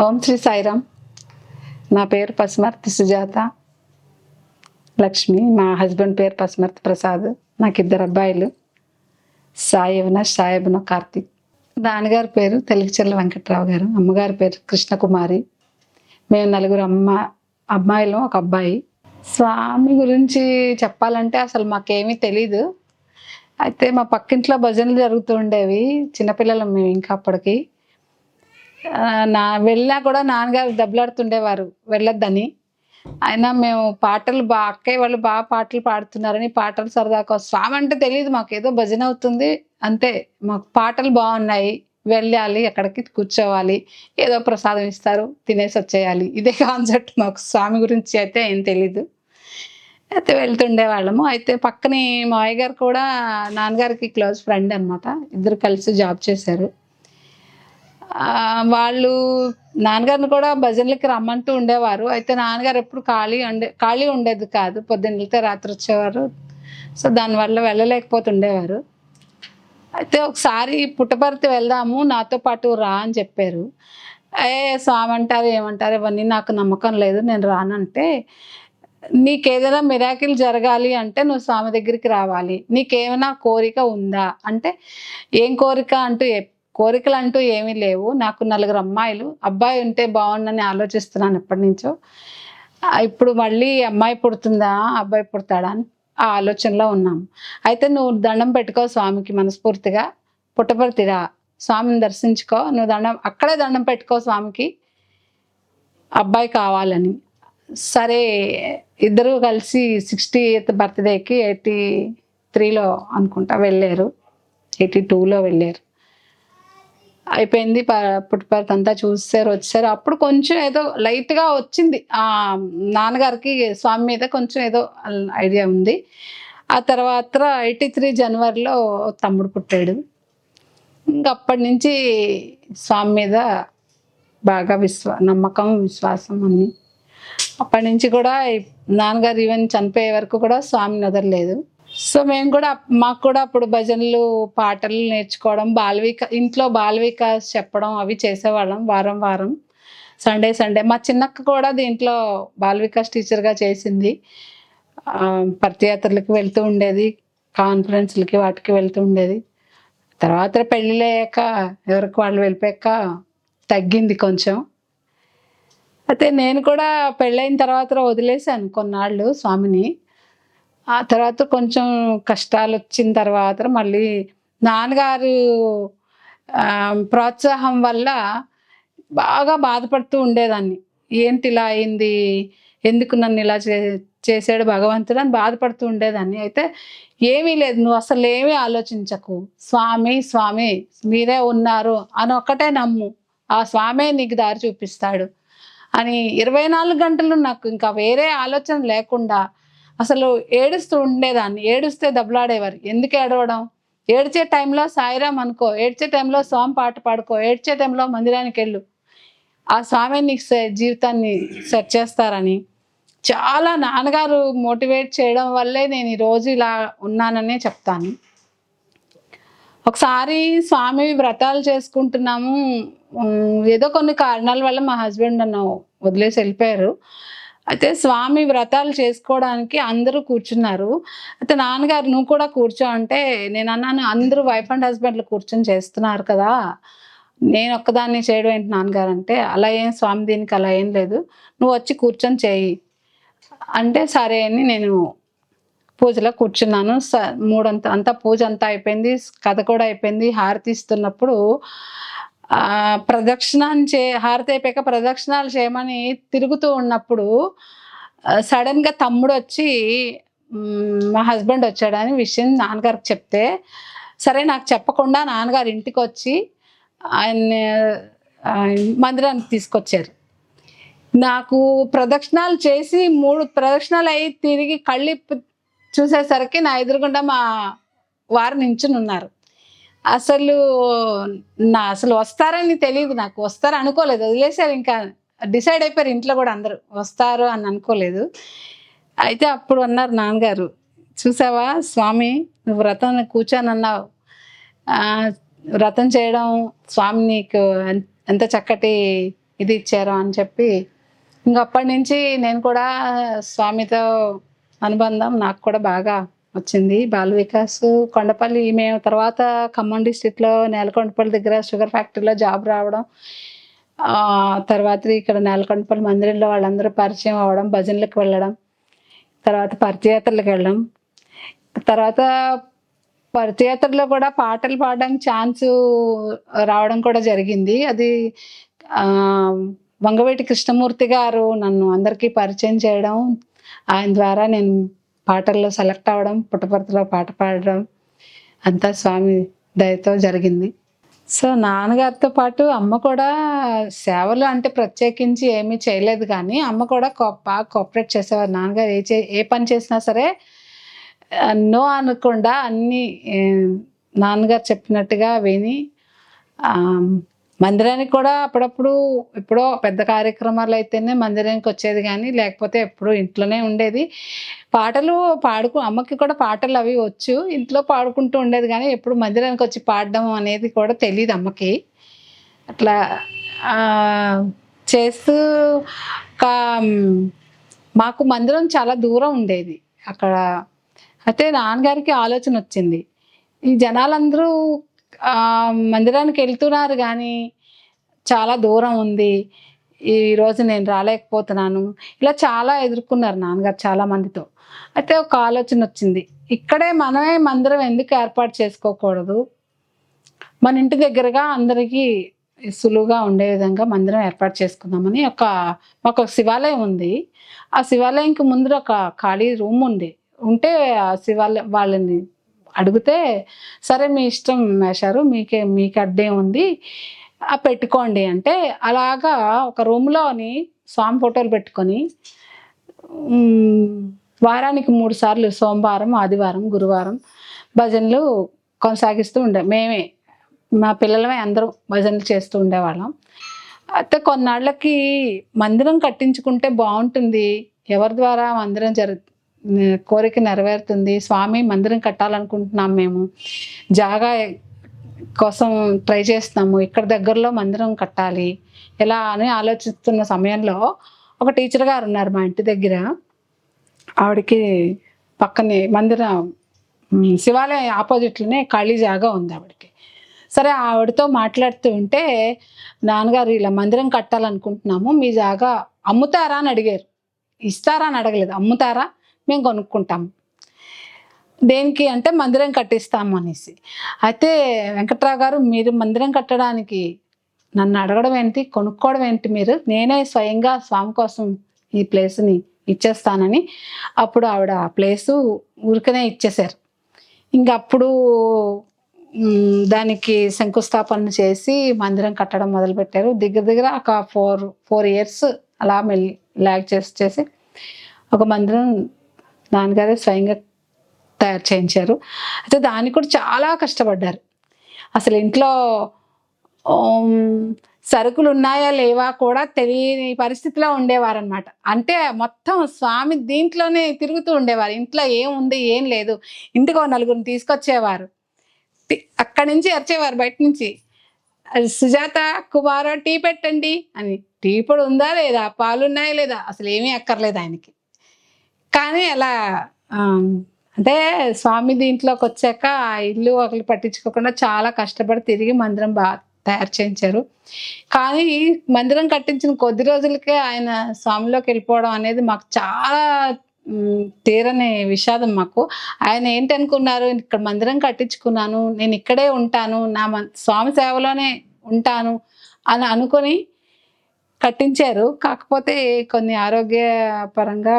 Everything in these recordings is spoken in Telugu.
ఓం శ్రీ సాయిరామ్. నా పేరు పసుమర్తి సుజాత లక్ష్మి. మా హస్బెండ్ పేరు పసుమర్తి ప్రసాద్. నాకు ఇద్దరు అబ్బాయిలు, సాయవన సాయబన కార్తీక్. నాన్నగారి పేరు తెలుగుచెల్ల వెంకట్రావు గారు, అమ్మగారి పేరు కృష్ణకుమారి. మేము నలుగురు అమ్మాయిలు, ఒక అబ్బాయి. స్వామి గురించి చెప్పాలంటే అసలు మాకేమీ తెలీదు. అయితే మా పక్కింట్లో భజనలు జరుగుతూ ఉండేవి. చిన్నపిల్లలం మేము ఇంకా అప్పటికి. వెళ్ళినా కూడా నాన్నగారు దెబ్బలాడుతుండేవారు వెళ్ళొద్దని. అయినా మేము పాటలు అక్కయ్య వాళ్ళు బాగా పాటలు పాడుతున్నారని పాటలు సరదాగా, స్వామి అంటే తెలియదు మాకు, ఏదో భజన అవుతుంది అంతే. మాకు పాటలు బాగున్నాయి, వెళ్ళాలి, అక్కడికి కూర్చోవాలి, ఏదో ప్రసాదం ఇస్తారు, తినేసి వచ్చేయాలి, ఇదే కాన్సెప్ట్. మాకు స్వామి గురించి అయితే ఏం తెలీదు. అయితే వెళ్తుండేవాళ్ళము. అయితే పక్కనే మా అయ్యగారు కూడా నాన్నగారికి క్లోజ్ ఫ్రెండ్ అనమాట. ఇద్దరు కలిసి జాబ్ చేశారు. వాళ్ళు నాన్నగారిని కూడా భజనలకి రమ్మంటూ ఉండేవారు. అయితే నాన్నగారు ఎప్పుడు ఖాళీ ఉండేది కాదు. పొద్దున్న వెళ్తే రాత్రి వచ్చేవారు. సో దానివల్ల వెళ్ళలేకపోతుండేవారు. అయితే ఒకసారి పుట్టపర్తి వెళ్దాము, నాతో పాటు రా అని చెప్పారు. స్వామి అంటారు ఏమంటారు ఇవన్నీ నాకు నమ్మకం లేదు, నేను రానంటే, నీకేదైనా మిరాకిల్ జరగాలి అంటే నువ్వు స్వామి దగ్గరికి రావాలి, నీకేమైనా కోరిక ఉందా అంటే, ఏం కోరిక అంటూ కోరికలు అంటూ ఏమీ లేవు, నాకు నలుగురు అమ్మాయిలు, అబ్బాయి ఉంటే బాగుండని ఆలోచిస్తున్నాను ఎప్పటి నుంచో. ఇప్పుడు మళ్ళీ అమ్మాయి పుడుతుందా అబ్బాయి పుడతాడా అని ఆ ఆలోచనలో ఉన్నాము. అయితే నువ్వు దండం పెట్టుకో స్వామికి మనస్ఫూర్తిగా, పుట్టపర్తిరా, స్వామిని దర్శించుకో, నువ్వు అక్కడే దండం పెట్టుకో స్వామికి, అబ్బాయి కావాలని. సరే, ఇద్దరు కలిసి 60th బర్త్డేకి 83లో అనుకుంటా వెళ్ళారు, 82లో వెళ్ళారు. అయిపోయింది. పుట్టపర్తి అంతా చూసారు, వచ్చారు. అప్పుడు కొంచెం ఏదో లైట్గా వచ్చింది నాన్నగారికి స్వామి మీద కొంచెం ఏదో ఐడియా ఉంది. ఆ తర్వాత 83 జనవరిలో తమ్ముడు పుట్టాడు. ఇంకా అప్పటి నుంచి స్వామి మీద బాగా నమ్మకం, విశ్వాసం అన్నీ. అప్పటి నుంచి కూడా నాన్నగారు ఈవెన్ చనిపోయే వరకు కూడా స్వామిని వదలలేదు. సో మేము కూడా, మాకు కూడా అప్పుడు భజనలు, పాటలు నేర్చుకోవడం, ఇంట్లో బాలవికాస్ చెప్పడం అవి చేసేవాళ్ళం. వారం వారం సండే మా చిన్నక్క కూడా దీంట్లో బాలవికాస్ టీచర్గా చేసింది. పర్తియాత్రలకు వెళ్తూ ఉండేది, కాన్ఫరెన్స్లకి వాటికి వెళ్తూ ఉండేది. తర్వాత పెళ్ళిళ్ళయ్యాక ఎవరికి వాళ్ళు వెళ్ళిపోయాక తగ్గింది కొంచెం. అయితే నేను కూడా పెళ్ళైన తర్వాత వదిలేశాను కొన్నాళ్ళు స్వామిని. ఆ తర్వాత కొంచెం కష్టాలు వచ్చిన తర్వాత మళ్ళీ నాన్నగారు ప్రోత్సాహం వల్ల బాగా బాధపడుతూ ఉండేదాన్ని. ఏంటి ఇలా అయింది, ఎందుకు నన్ను ఇలా చేశాడు భగవంతుడు అని బాధపడుతూ ఉండేదాన్ని. అయితే ఏమీ లేదు, నువ్వు అసలు ఏమీ ఆలోచించకు, స్వామి మీరే ఉన్నారు అని ఒక్కటే నమ్ము, ఆ స్వామే నీకు దారి చూపిస్తాడు అని 24 గంటలు నాకు ఇంకా వేరే ఆలోచన లేకుండా అసలు ఏడుస్తూ ఉండేదాన్ని. ఏడుస్తే దెబ్బలాడేవారు. ఎందుకు ఏడవడం, ఏడ్చే టైంలో సాయిరామ్ అనుకో, ఏడ్చే టైంలో స్వామి పాట పాడుకో, ఏడ్చే టైంలో మందిరానికి వెళ్ళు, ఆ స్వామి నీకు జీవితాన్ని సెట్ చేస్తారని చాలా నాన్నగారు మోటివేట్ చేయడం వల్లే నేను ఈరోజు ఇలా ఉన్నాననే చెప్తాను. ఒకసారి స్వామి వ్రతాలు చేసుకుంటున్నాము, ఏదో కొన్ని కారణాల వల్ల మా హస్బెండ్ నన్ను వదిలేసి వెళ్ళిపోయారు. అయితే స్వామి వ్రతాలు చేసుకోవడానికి అందరూ కూర్చున్నారు. అయితే నాన్నగారు నువ్వు కూడా కూర్చో అంటే నేను అన్నాను, అందరూ వైఫ్ అండ్ హస్బెండ్లు కూర్చొని చేస్తున్నారు కదా, నేను ఒక్కదాన్ని చేయడం ఏంటి నాన్నగారు అంటే, అలా ఏం స్వామి దీనికి అలా ఏం లేదు, నువ్వు వచ్చి కూర్చొని చేయి అంటే సరే అని నేను పూజలో కూర్చున్నాను. అంతా పూజ అంతా అయిపోయింది, కథ కూడా అయిపోయింది. హారతి ఇస్తున్నప్పుడు హారతి అయిపోయాక ప్రదక్షిణాలు చేయమని తిరుగుతూ ఉన్నప్పుడు సడన్గా తమ్ముడు వచ్చి మా హస్బెండ్ వచ్చాడని విషయం నాన్నగారికి చెప్తే, సరే నాకు చెప్పకుండా నాన్నగారు ఇంటికి వచ్చి ఆయన్ని మందిరానికి తీసుకొచ్చారు. నాకు ప్రదక్షిణాలు చేసి 3 ప్రదక్షిణాలు అయ్యి తిరిగి కళ్ళిప్పి చూసేసరికి నా ఎదురుగుండా మా వారు నించుని ఉన్నారు. అసలు వస్తారని తెలియదు నాకు, వస్తారు అనుకోలేదు, వదిలేశారు. ఇంకా డిసైడ్ అయిపోయారు ఇంట్లో కూడా అందరూ వస్తారు అని అనుకోలేదు. అయితే అప్పుడు అన్నారు నాన్నగారు, చూసావా స్వామి, నువ్వు వ్రతం కూర్చొనన్నావు, వ్రతం చేయడం స్వామి నీకు ఎంత చక్కటి ఇది ఇచ్చారు అని చెప్పి ఇంక అప్పటి నుంచి నేను కూడా స్వామితో అనుబంధం నాకు కూడా బాగా వచ్చింది. బాల వికాస్ కొండపల్లి మేము తర్వాత ఖమ్మం డిస్ట్రిక్ట్లో నేలకొండపల్లి దగ్గర షుగర్ ఫ్యాక్టరీలో జాబ్ రావడం, తర్వాత ఇక్కడ నేలకొండపల్లి మందిరంలో వాళ్ళందరూ పరిచయం అవ్వడం, భజనలకు వెళ్ళడం, తర్వాత పరిచయాత్రలకు వెళ్ళడం, తర్వాత పరిచయాత్రలో కూడా పాటలు పాడడానికి ఛాన్సు రావడం కూడా జరిగింది. అది వంగవేటి కృష్ణమూర్తి గారు నన్ను అందరికీ పరిచయం చేయడం, ఆయన ద్వారా నేను పాటల్లో సెలెక్ట్ అవ్వడం, పుట్టపర్తిలో పాట పాడడం అంతా స్వామి దయతో జరిగింది. సో నాన్నగారితో పాటు అమ్మ కూడా సేవలు అంటే ప్రత్యేకించి ఏమీ చేయలేదు, కానీ అమ్మ కూడా బాగా కోఆపరేట్ చేసేవారు. నాన్నగారు ఏ పని చేసినా సరే నో అనకుండా అన్నీ నాన్నగారు చెప్పినట్టుగా విని, మందిరానికి కూడా అప్పుడప్పుడు ఎప్పుడో పెద్ద కార్యక్రమాలు అయితేనే మందిరానికి వచ్చేది, కానీ లేకపోతే ఎప్పుడూ ఇంట్లోనే ఉండేది. పాటలు అమ్మకి కూడా పాటలు అవి వచ్చు, ఇంట్లో పాడుకుంటూ ఉండేది, కానీ ఎప్పుడు మందిరానికి వచ్చి పాడడం అనేది కూడా తెలియదు అమ్మకి. అట్లా చేస్తూ మాకు మందిరం చాలా దూరం ఉండేది అక్కడ. అయితే నాన్నగారికి ఆలోచన వచ్చింది, ఈ జనాలందరూ మందిరానికి వెళ్తున్నారు కానీ చాలా దూరం ఉంది, ఈరోజు నేను రాలేకపోతున్నాను, ఇలా చాలా ఎదుర్కొన్నారు నాన్నగారు చాలా మందితో. అయితే ఒక ఆలోచన వచ్చింది, ఇక్కడే మనమే మందిరం ఎందుకు ఏర్పాటు చేసుకోకూడదు, మన ఇంటి దగ్గరగా అందరికీ సులువుగా ఉండే విధంగా మందిరం ఏర్పాటు చేసుకుందామని. మాకు ఒక శివాలయం ఉంది, ఆ శివాలయంకి ముందర ఒక ఖాళీ రూమ్ ఉంటే ఆ శివాలయం వాళ్ళని అడిగితే, సరే మీ ఇష్టం మేషారు, మీకు అడ్డే ఉంది పెట్టుకోండి అంటే, అలాగా ఒక రూమ్లోని స్వామి ఫోటోలు పెట్టుకొని వారానికి 3 సార్లు సోమవారం, ఆదివారం, గురువారం భజనలు కొనసాగిస్తూ మేమే మా పిల్లలమే అందరూ భజనలు చేస్తూ ఉండేవాళ్ళం. అయితే కొన్నాళ్ళకి మందిరం కట్టించుకుంటే బాగుంటుంది, ఎవరి ద్వారా మందిరం కోరిక నెరవేరుతుంది, స్వామి మందిరం కట్టాలనుకుంటున్నాం, మేము జాగా కోసం ట్రై చేస్తున్నాము, ఇక్కడ దగ్గరలో మందిరం కట్టాలి ఎలా అని ఆలోచిస్తున్న సమయంలో ఒక టీచర్ గారు ఉన్నారు మా ఇంటి దగ్గర. ఆవిడకి పక్కనే మందిరం శివాలయం ఆపోజిట్లోనే ఖాళీ జాగా ఉంది ఆవిడకి. సరే ఆవిడతో మాట్లాడుతూ ఉంటే, నాన్నగారు ఇలా మందిరం కట్టాలనుకుంటున్నాము, మీ జాగా అమ్ముతారా అని అడిగారు. ఇస్తారా అని అడగలేదు, అమ్ముతారా, మేము కొనుక్కుంటాము. దేనికి అంటే మందిరం కట్టిస్తాము అనేసి. అయితే వెంకట్రావు గారు, మీరు మందిరం కట్టడానికి నన్ను అడగడం ఏంటి, కొనుక్కోవడం ఏంటి, నేనే స్వయంగా స్వామి కోసం ఈ ప్లేస్ని ఇచ్చేస్తానని అప్పుడు ఆవిడ ఆ ప్లేసు ఊరికనే ఇచ్చేశారు. ఇంకప్పుడు దానికి శంకుస్థాపన చేసి మందిరం కట్టడం మొదలుపెట్టారు. దగ్గర ఒక 4 years అలా లాగ్ చేసి ఒక మందిరం నాన్నగారే స్వయంగా తయారు చేయించారు. అయితే దానికి కూడా చాలా కష్టపడ్డారు. అసలు ఇంట్లో సరుకులు ఉన్నాయా లేవా కూడా తెలియని పరిస్థితిలో ఉండేవారనమాట. అంటే మొత్తం స్వామి దీంట్లోనే తిరుగుతూ ఉండేవారు, ఇంట్లో ఏముంది ఏం లేదు. ఇంటికి 4 తీసుకొచ్చేవారు, అక్కడి నుంచి అరిచేవారు బయట నుంచి, సుజాత కుమార టీ పెట్టండి అని. టీ పొడి ఉందా లేదా, పాలు ఉన్నాయా లేదా, అసలు ఏమీ అక్కర్లేదు ఆయనకి. కానీ అలా అంటే స్వామి దీంట్లోకి వచ్చాక ఆ ఇల్లు ఒకరు పట్టించుకోకుండా చాలా కష్టపడి తిరిగి మందిరం బాగా తయారు చేయించారు. కానీ మందిరం కట్టించిన కొద్ది రోజులకే ఆయన స్వామిలోకి వెళ్ళిపోవడం అనేది మాకు చాలా తీరని విషాదం. మాకు ఆయన ఏంటనుకున్నారు, ఇక్కడ మందిరం కట్టించుకున్నాను, నేను ఇక్కడే ఉంటాను, నా స్వామి సేవలోనే ఉంటాను అని అనుకొని కట్టించారు. కాకపోతే కొన్ని ఆరోగ్యపరంగా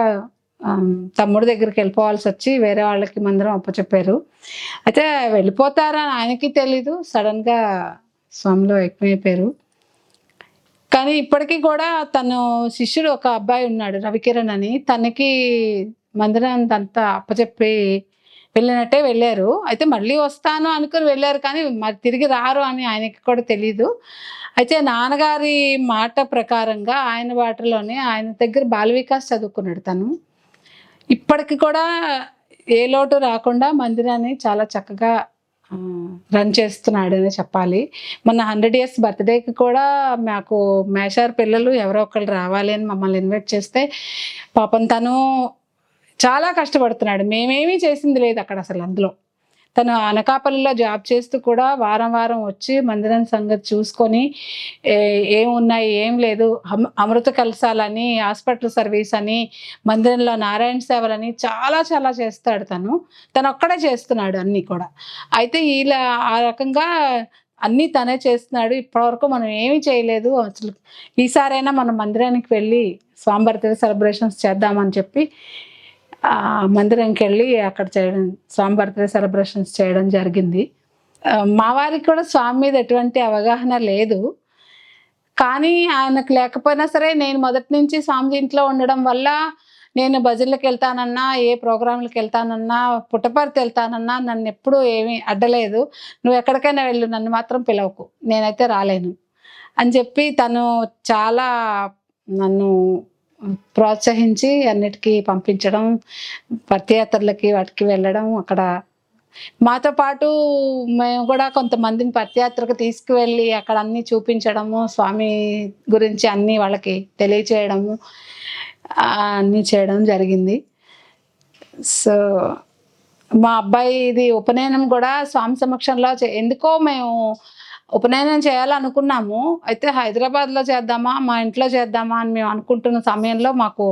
తమ్ముడి దగ్గరికి వెళ్ళిపోవాల్సి వచ్చి వేరే వాళ్ళకి మందిరం అప్పచెప్పారు. అయితే వెళ్ళిపోతారని ఆయనకి తెలీదు, సడన్గా స్వామిలో ఎక్కువైపోయారు. కానీ ఇప్పటికీ కూడా తను శిష్యుడు ఒక అబ్బాయి ఉన్నాడు రవికిరణ్ అని, తనకి మందిరం అంతా అప్పచెప్పి వెళ్ళినట్టే వెళ్ళారు. అయితే మళ్ళీ వస్తాను అనుకుని వెళ్ళారు, కానీ మరి తిరిగి రారు అని ఆయనకి కూడా తెలీదు. అయితే నాన్నగారి మాట ప్రకారంగా ఆయన వాటిలోనే ఆయన దగ్గర బాల వికాస్ చదువుకున్నాడు తను. ఇప్పటికి కూడా ఏ లోటు రాకుండా మందిరాన్ని చాలా చక్కగా రన్ చేస్తున్నాడనే చెప్పాలి. మొన్న 100 ఇయర్స్ బర్త్‌డేకి కూడా మాకు మేషారు పిల్లలు ఎవరో ఒకళ్ళు రావాలి అని మమ్మల్ని ఇన్వైట్ చేస్తే, పాపం తను చాలా కష్టపడుతున్నాడు. మేమేమీ చేసింది లేదు అక్కడ అసలు అందులో. తను అనకాపల్లిలో జాబ్ చేస్తూ కూడా వారం వారం వచ్చి మందిరం సంగతి చూసుకొని ఏమున్నాయి, ఏం లేదు, అమృత కలశాలని, హాస్పిటల్ సర్వీస్ అని, మందిరంలో నారాయణ సేవలని చాలా చాలా చేస్తాడు తను. తనొక్కడే చేస్తున్నాడు అన్నీ కూడా. అయితే ఇలా ఆ రకంగా అన్నీ తనే చేస్తున్నాడు. ఇప్పటివరకు మనం ఏమీ చేయలేదు. అసలు ఈసారైనా మనం మందిరానికి వెళ్ళి స్వామి బర్త్‌డే సెలబ్రేషన్స్ చేద్దామని చెప్పి మందిరంకెళ్ళి అక్కడ చేయడం, స్వామి బర్త్‌డే సెలబ్రేషన్స్ చేయడం జరిగింది. మా వారికి కూడా స్వామి మీద ఎటువంటి అవగాహన లేదు. కానీ ఆయనకు లేకపోయినా సరే నేను మొదటి నుంచి స్వామి ఇంట్లో ఉండడం వల్ల నేను భజనలకెళ్తానన్నా, ఏ ప్రోగ్రామ్‌లకెళ్తానన్నా, పుట్టపర్తెళ్తానన్నా నన్నెప్పుడూ ఏమీ అడ్డలేదు. "నువ్వెక్కడికైనా వెళ్ళు, నన్ను మాత్రం పిలవకు. నేనైతే రాలేను" అని చెప్పి తను చాలా నన్ను ప్రోత్సహించి అన్నిటికీ పంపించడం, పత్యయాత్రలకి వాటికి వెళ్ళడం, అక్కడ మాతో పాటు మేము కూడా కొంతమందిని పత్యయాత్రకు తీసుకువెళ్ళి అక్కడ అన్నీ చూపించడము, స్వామి గురించి అన్నీ వాళ్ళకి తెలియచేయడము, అన్నీ చేయడం జరిగింది. సో, మా అబ్బాయిది ఉపనయనం కూడా స్వామి సమక్షంలో ఎందుకో మేము ఉపనయనం చేయాలనుకున్నాము. అయితే హైదరాబాద్‌లో చేద్దామా, మా ఇంట్లో చేద్దామా అని మేము అనుకుంటున్న సమయంలో మాకు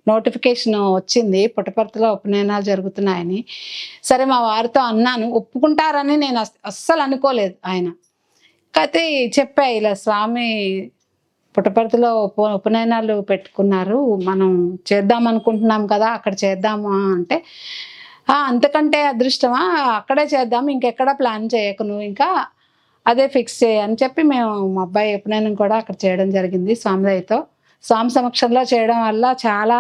నోటిఫికేషన్ వచ్చింది. పుట్టపర్తిలో ఉపనయనాలు జరుగుతున్నాయని. సరే మా వారితో అన్నాను. ఒప్పుకుంటారని నేను అస్సలు అనుకోలేదు ఆయన. కాతే చెప్పా ఇలా స్వామి పుట్టపర్తిలో ఉపనయనాలు పెట్టుకున్నారు. మనం చేద్దాం అనుకుంటున్నాం కదా! అక్కడ చేద్దామా అంటే, అంతకంటే అదృష్టమా, అక్కడే చేద్దాం. ఇంకెక్కడ ప్లాన్ చేయకు నువ్వు ఇంకా. అదే ఫిక్స్ చెయ్యి అని చెప్పి మేము మా అబ్బాయి ఉపనయనం కూడా అక్కడ చేయడం జరిగింది స్వామి దయతో. స్వామి సమక్షంలో చేయడం వల్ల చాలా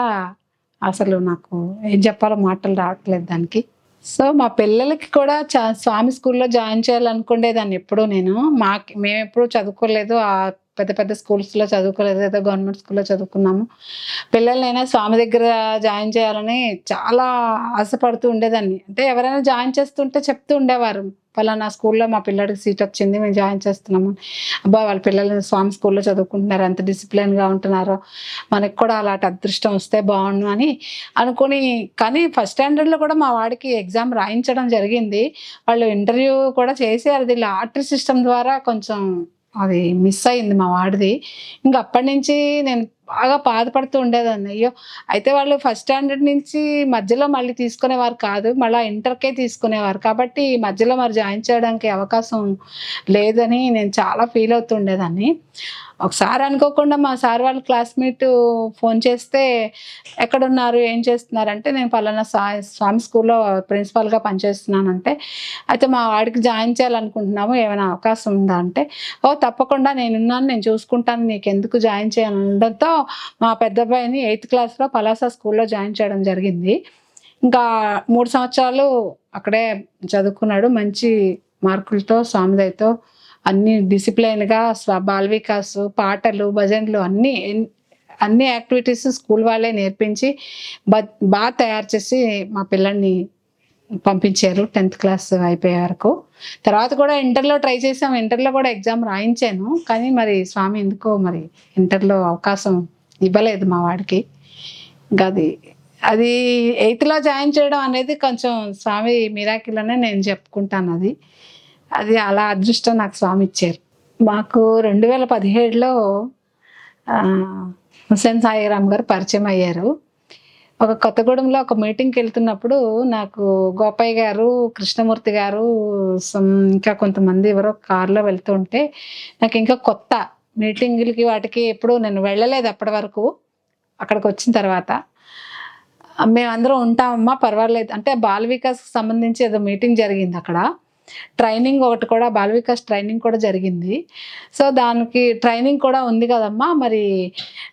అసలు నాకు ఏం చెప్పాలో మాటలు రావట్లేదు దానికి. సో, మా పిల్లలకి కూడా స్వామి స్కూల్‌లో జాయిన్ చేయాలనుకునేదాన్ని ఎప్పుడూ నేను. మేమెప్పుడూ చదువుకోలేదు. పెద్ద పెద్ద స్కూల్స్‌లో చదువుకోలేదు. ఏదో గవర్నమెంట్ స్కూల్‌లో చదువుకున్నాము. పిల్లలనైనా స్వామి దగ్గర జాయిన్ చేయాలని చాలా ఆశపడుతూ ఉండేదాన్ని. అంటే ఎవరైనా జాయిన్ చేస్తుంటే చెప్తూ ఉండేవారు. పలానా స్కూల్‌లో మా పిల్లాడికి సీట్ వచ్చింది. మేము జాయిన్ చేస్తున్నాము. అబ్బా! వాళ్ళ పిల్లలు స్వామి స్కూల్‌లో చదువుకుంటున్నారు. ఎంత డిసిప్లిన్‌గా ఉంటున్నారో. మనకు కూడా అలాంటి అదృష్టం వస్తే బావుండు అని అనుకోని, కానీ ఫస్ట్ స్టాండర్డ్‌లో కూడా మా వాడికి ఎగ్జామ్ రాయించడం జరిగింది. వాళ్ళు ఇంటర్వ్యూ కూడా చేసారు. అది లాటరీ సిస్టమ్ ద్వారా కొంచెం అది మిస్ అయింది మా వాడిది. ఇంక అప్పటినుంచి నేను బాగా బాధపడుతూ ఉండేదాన్ని. అయ్యో! అయితే వాళ్ళు ఫస్ట్ స్టాండర్డ్ నుంచి మధ్యలో మళ్ళీ తీసుకునేవారు కాదు. మళ్ళా ఇంటర్‌కే తీసుకునేవారు. కాబట్టి మధ్యలో మరి జాయిన్ చేయడానికి అవకాశం లేదని నేను చాలా ఫీల్ అవుతూ ఉండేదాన్ని. ఒకసారి అనుకోకుండా మా సార్ వాళ్ళ క్లాస్‌మేట్ ఫోన్ చేస్తే, "ఎక్కడున్నారు? ఏం చేస్తున్నారంటే" నేను పలానా స్వామి స్కూల్‌లో ప్రిన్సిపల్‌గా పనిచేస్తున్నానంటే, "అయితే మా వాడికి జాయిన్ చేయాలనుకుంటున్నాము. ఏమైనా అవకాశం ఉందా?" అంటే, "ఓహ్! తప్పకుండా నేనున్నాను. నేను చూసుకుంటాను. నీకెందుకు జాయిన్ చేయను" అనడంతో మా పెద్దబ్బాయిని 8థ్ క్లాస్‌లో పలాస స్కూల్‌లో జాయిన్ చేయడం జరిగింది. ఇంకా 3 సంవత్సరాలు అక్కడే చదువుకున్నాడు. మంచి మార్కులతో, స్వామి దయతో అన్నీ డిసిప్లైన్‌గా బాల వికాసు, పాటలు, భజనలు అన్ని యాక్టివిటీస్ స్కూల్ వాళ్ళే నేర్పించి తయారు చేసి మా పిల్లాడిని పంపించారు 10థ్ క్లాస్ అయిపోయే వరకు. తర్వాత కూడా ఇంటర్‌లో ట్రై చేసాం. ఇంటర్‌లో కూడా ఎగ్జామ్ రాయించాను. కానీ మరి స్వామి ఎందుకో మరి ఇంటర్‌లో అవకాశం ఇవ్వలేదు మా వాడికి. ఇంకది అది 8థ్‌లో జాయిన్ చేయడం అనేది కొంచెం స్వామి మిరాకిల్ అనే నేను చెప్పుకుంటానది. అది అలా అదృష్టం నాకు స్వామి ఇచ్చారు. మాకు 2017లో హుస్సేన్ సాయిరాం గారు పరిచయం అయ్యారు. ఒక కొత్తగూడెంలో ఒక మీటింగ్‌కెళ్తున్నప్పుడు నాకు గోపయ్య గారు, కృష్ణమూర్తి గారు, ఇంకా కొంతమంది ఎవరో కార్‌లో వెళ్తుంటే నాకింకా కొత్త మీటింగులకి వాటికి ఎప్పుడూ నేను వెళ్ళలేదు అప్పటి వరకు. అక్కడికొచ్చిన తర్వాత, "మేమందరం ఉంటామమ్మా పర్వాలేదు" అంటే బాల వికాస్‌కి సంబంధించి ఏదో మీటింగ్ జరిగిందక్కడ. ట్రైనింగ్ ఒకటి కూడా బాల వికాస్ ట్రైనింగ్ కూడా జరిగింది. సో, దానికి ట్రైనింగ్ కూడా ఉంది కదమ్మా! మరి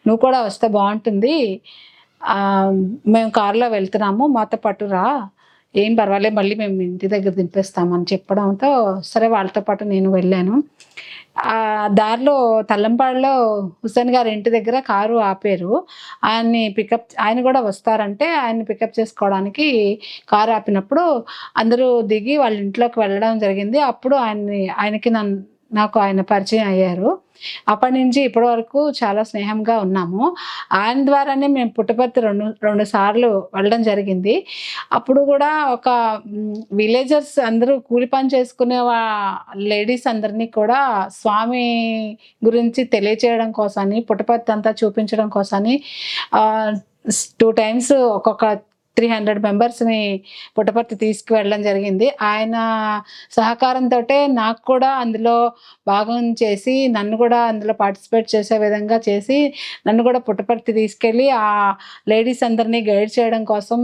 నువ్వు కూడా వస్తే బావుంటుంది. మేము కార్‌లో వెళ్తున్నాము. మాతో పాటు రా. ఏం పర్వాలేదు మళ్ళీ మేము ఇంటి దగ్గర దింపేస్తామని చెప్పడంతో సరే వాళ్ళతో పాటు నేను వెళ్ళాను. దారిలో తల్లంపాడులో హుసేన్ గారి ఇంటి దగ్గర కారు ఆపారు. ఆయన కూడా వస్తారంటే ఆయన్ని పికప్ చేసుకోవడానికి కారు ఆపినప్పుడు అందరూ దిగి వాళ్ళ ఇంట్లోకి వెళ్ళడం జరిగింది. అప్పుడు ఆయనకి నాకు ఆయన పరిచయం అయ్యారు. అప్పటి నుంచి ఇప్పటి వరకు చాలా స్నేహంగా ఉన్నాము. ఆయన ద్వారానే మేము పుట్టపర్తి రెండు సార్లు వెళ్ళడం జరిగింది. అప్పుడు కూడా ఒక విలేజర్స్ అందరూ కూలి పని చేసుకునే లేడీస్ అందరినీ కూడా స్వామి గురించి తెలియచేయడం కోసమని, పుట్టపర్తి అంతా చూపించడం కోసమని 2 టైమ్స్ ఒక్కొక్క 300 మెంబర్స్‌ని పుట్టపర్తి తీసుకువెళ్ళడం జరిగింది. ఆయన సహకారంతోటే నాకు కూడా అందులో భాగం చేసి, నన్ను కూడా అందులో పార్టిసిపేట్ చేసే విధంగా చేసి, నన్ను కూడా పుట్టపర్తి తీసుకెళ్ళి లేడీస్ అందరినీ గైడ్ చేయడం కోసం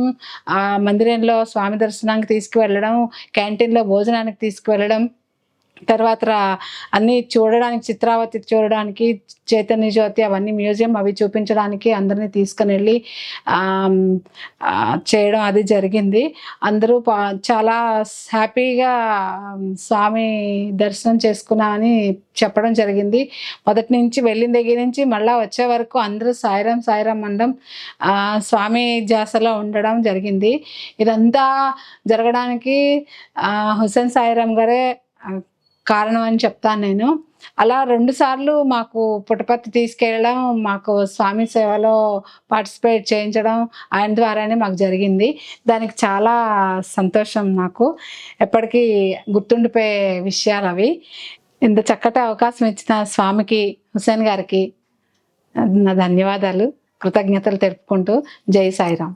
మందిరంలో స్వామి దర్శనానికి తీసుకువెళ్ళడం, క్యాంటీన్‌లో భోజనానికి తీసుకువెళ్ళడం, తర్వాత అన్నీ చూడడానికి, చిత్రావతి చూడడానికి, చైతన్య జ్యోతి అవన్నీ మ్యూజియం అవి చూపించడానికి అందరినీ తీసుకునెళ్ళి చేయడం అది జరిగింది. అందరూ చాలా హ్యాపీగా స్వామి దర్శనం చేసుకున్నామని చెప్పడం జరిగింది. మొదటి నుంచి వెళ్ళిన దగ్గర నుంచి మళ్ళా వచ్చే వరకు అందరూ సాయిరాం సాయిరాం అనడం, స్వామి ధ్యాసలో ఉండడం జరిగింది. ఇదంతా జరగడానికి హుసేన్ సాయిరాం గారే కారణం అని చెప్తాను నేను. అలా 2 సార్లు మాకు పుట్టపర్తి తీసుకెళ్ళడం, మాకు స్వామి సేవలో పార్టిసిపేట్ చేయించడం ఆయన ద్వారానే మాకు జరిగింది. దానికి చాలా సంతోషం నాకు. ఎప్పటికీ గుర్తుండిపోయే విషయాలవి. ఇంత చక్కటి అవకాశం ఇచ్చిన స్వామికి, హుసేన్ గారికి నా ధన్యవాదాలు, కృతజ్ఞతలు తెలుపుకుంటూ జై సాయిరాం.